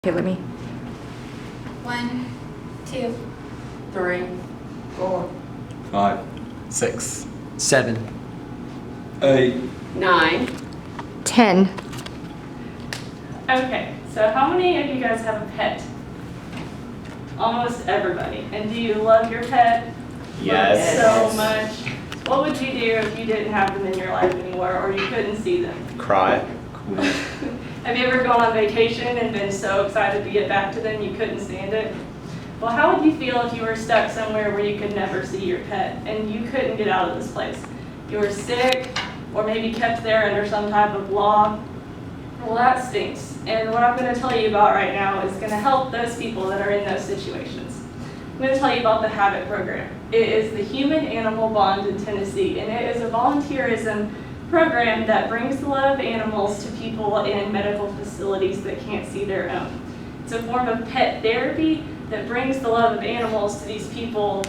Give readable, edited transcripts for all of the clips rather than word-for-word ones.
Okay, let me. 1, 2, 3, 4, 5, 6, 7, 8, 9. 10. Okay, so how many of you guys have a pet? Almost everybody. And do you love your pet? Yes. So much. What would you do if you didn't have them in your life anymore or you couldn't see them? cry. Have you ever gone on vacation and been so excited to get back to them you couldn't stand it? Well, how would you feel if you were stuck somewhere where you could never see your pet and you couldn't get out of this place? You were sick or maybe kept there under some type of law. Well, that stinks. And what I'm going to tell you about right now is going to help those people that are in those situations. I'm going to tell you about the HABIT program. It is the Human Animal Bond in Tennessee, and it is a volunteerism program that brings the love of animals to people in medical facilities that can't see their own. It's a form of pet therapy that brings the love of animals to these people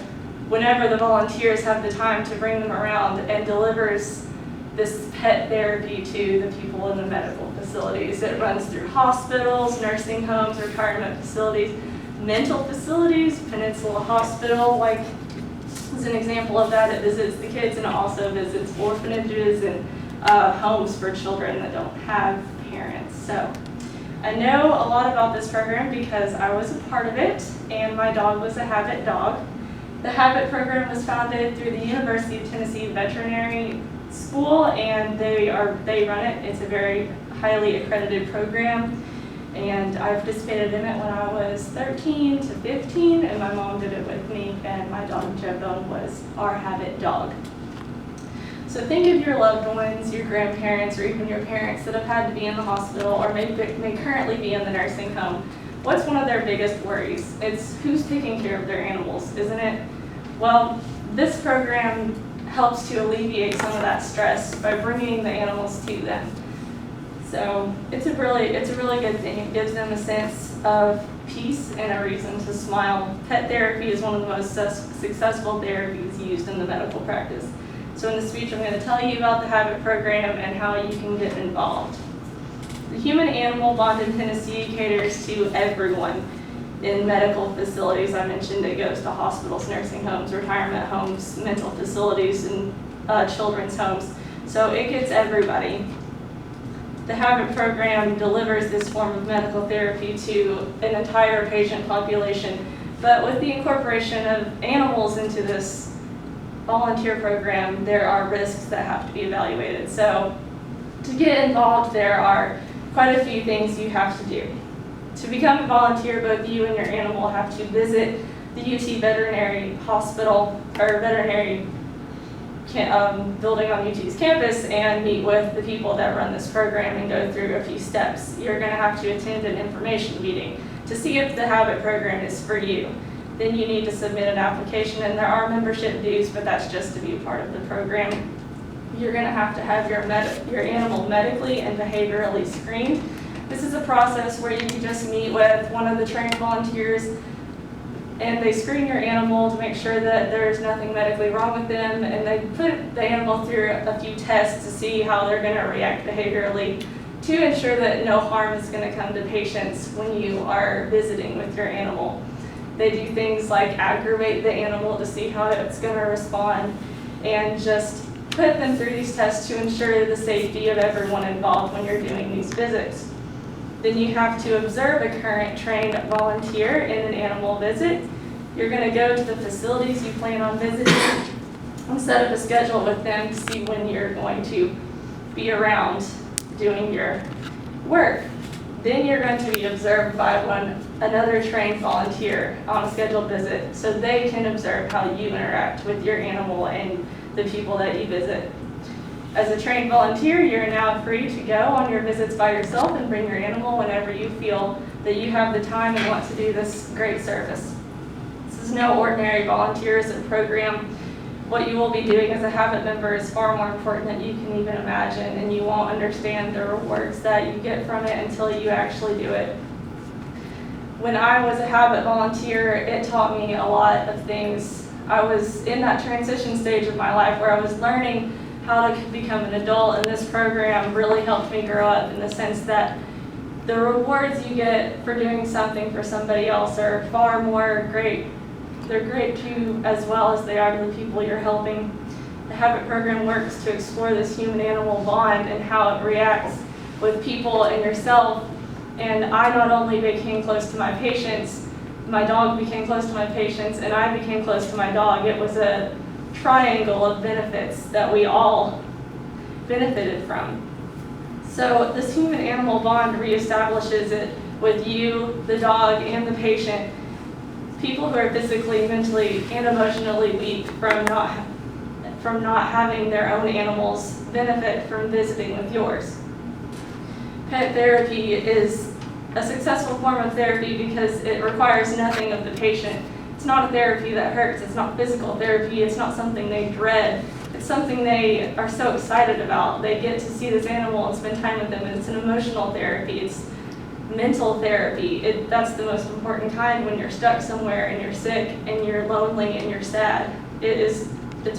whenever the volunteers have the time to bring them around, and delivers this pet therapy to the people in the medical facilities. It runs through hospitals, nursing homes, retirement facilities, mental facilities. Peninsula Hospital, like, is an example of that. It visits the kids, and it also visits orphanages and homes for children that don't have parents. So I know a lot about this program because I was a part of it, and my dog was a HABIT dog. The HABIT program was founded through the University of Tennessee Veterinary School, and they run it. It's a very highly accredited program, and I participated in it when I was 13 to 15, and my mom did it with me, and my dog Jebone was our HABIT dog. So think of your loved ones, your grandparents, or even your parents that have had to be in the hospital or may currently be in the nursing home. What's one of their biggest worries? It's who's taking care of their animals, isn't it? Well, this program helps to alleviate some of that stress by bringing the animals to them. So it's a really good thing. It gives them a sense of peace and a reason to smile. Pet therapy is one of the most successful therapies used in the medical practice. So in this speech, I'm going to tell you about the HABIT program and how you can get involved. The Human Animal Bond in Tennessee caters to everyone in medical facilities. I mentioned it goes to hospitals, nursing homes, retirement homes, mental facilities, and children's homes. So it gets everybody. The HABIT program delivers this form of medical therapy to an entire patient population, but with the incorporation of animals into this volunteer program, there are risks that have to be evaluated. So to get involved, there are quite a few things you have to do. To become a volunteer, both you and your animal have to visit the UT Veterinary Hospital or veterinary building on UT's campus and meet with the people that run this program and go through a few steps. You're going to have to attend an information meeting to see if the HABIT program is for you. Then you need to submit an application, and there are membership dues, but that's just to be a part of the program. You're going to have your animal medically and behaviorally screened. This is a process where you just meet with one of the trained volunteers, and they screen your animal to make sure that there's nothing medically wrong with them, and they put the animal through a few tests to see how they're going to react behaviorally to ensure that no harm is going to come to patients when you are visiting with your animal. They do things like aggravate the animal to see how it's going to respond, and just put them through these tests to ensure the safety of everyone involved when you're doing these visits. Then you have to observe a current trained volunteer in an animal visit. You're going to go to the facilities you plan on visiting and set up a schedule with them to see when you're going to be around doing your work. Then you're going to be observed by another trained volunteer on a scheduled visit, so they can observe how you interact with your animal and the people that you visit. As a trained volunteer, you're now free to go on your visits by yourself and bring your animal whenever you feel that you have the time and want to do this great service. This is no ordinary volunteerism program. What you will be doing as a HABIT member is far more important than you can even imagine, and you won't understand the rewards that you get from it until you actually do it. When I was a HABIT volunteer, it taught me a lot of things. I was in that transition stage of my life where I was learning how to become an adult, and this program really helped me grow up in the sense that the rewards you get for doing something for somebody else are far more great. They're great to you as well as they are to the people you're helping. The Habit program works to explore this human-animal bond and how it reacts with people and yourself. And I not only became close to my patients, my dog became close to my patients, and I became close to my dog. It was a triangle of benefits that we all benefited from. So this human-animal bond reestablishes it with you, the dog, and the patient. People who are physically, mentally, and emotionally weak from not having their own animals benefit from visiting with yours. Pet therapy is a successful form of therapy because it requires nothing of the patient. It's not a therapy that hurts. It's not physical therapy. It's not something they dread. It's something they are so excited about. They get to see this animal and spend time with them. And it's an emotional therapy. It's mental therapy. That's the most important kind when you're stuck somewhere and you're sick and you're lonely and you're sad. It's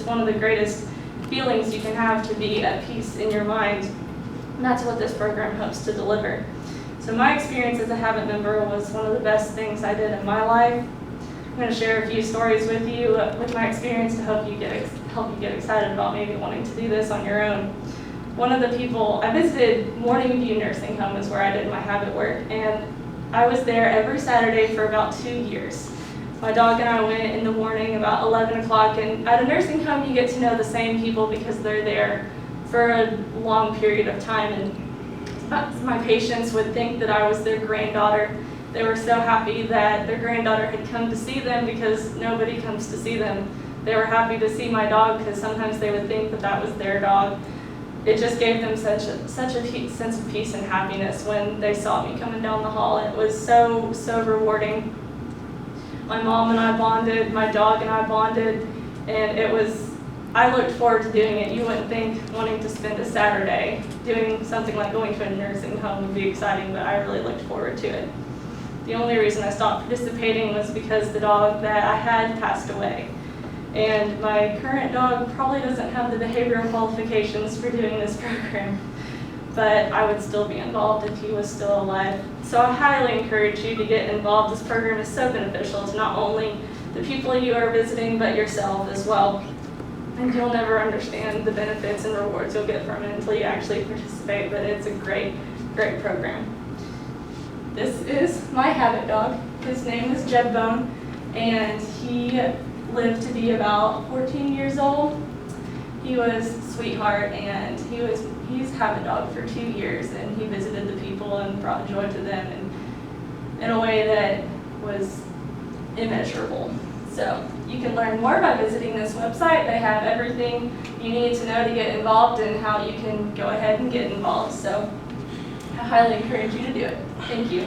one of the greatest feelings you can have to be at peace in your mind. And that's what this program hopes to deliver. So my experience as a Habit member was one of the best things I did in my life. I'm going to share a few stories with you with my experience to help you get excited about maybe wanting to do this on your own. One of the people, I visited Morning View Nursing Home is where I did my Habit work, and I was there every Saturday for about 2 years. My dog and I went in the morning about 11 o'clock, and at a nursing home you get to know the same people because they're there for a long period of time, and my patients would think that I was their granddaughter. They were so happy that their granddaughter had come to see them because nobody comes to see them. They were happy to see my dog because sometimes they would think that that was their dog. It just gave them such a sense of peace and happiness when they saw me coming down the hall. It was so rewarding. My mom and I bonded, my dog and I bonded, and I looked forward to doing it. You wouldn't think wanting to spend a Saturday doing something like going to a nursing home would be exciting, but I really looked forward to it. The only reason I stopped participating was because the dog that I had passed away. And my current dog probably doesn't have the behavioral qualifications for doing this program, but I would still be involved if he was still alive. So I highly encourage you to get involved. This program is so beneficial to not only the people you are visiting, but yourself as well. And you'll never understand the benefits and rewards you'll get from it until you actually participate, but it's a great program. This is my Habit dog. His name is Jebbone, and he lived to be about 14 years old. He was a sweetheart, and he's Habit dog for 2 years, and he visited the people and brought joy to them in a way that was immeasurable. So you can learn more by visiting this website. They have everything you need to know to get involved and how you can go ahead and get involved. So I highly encourage you to do it. Thank you.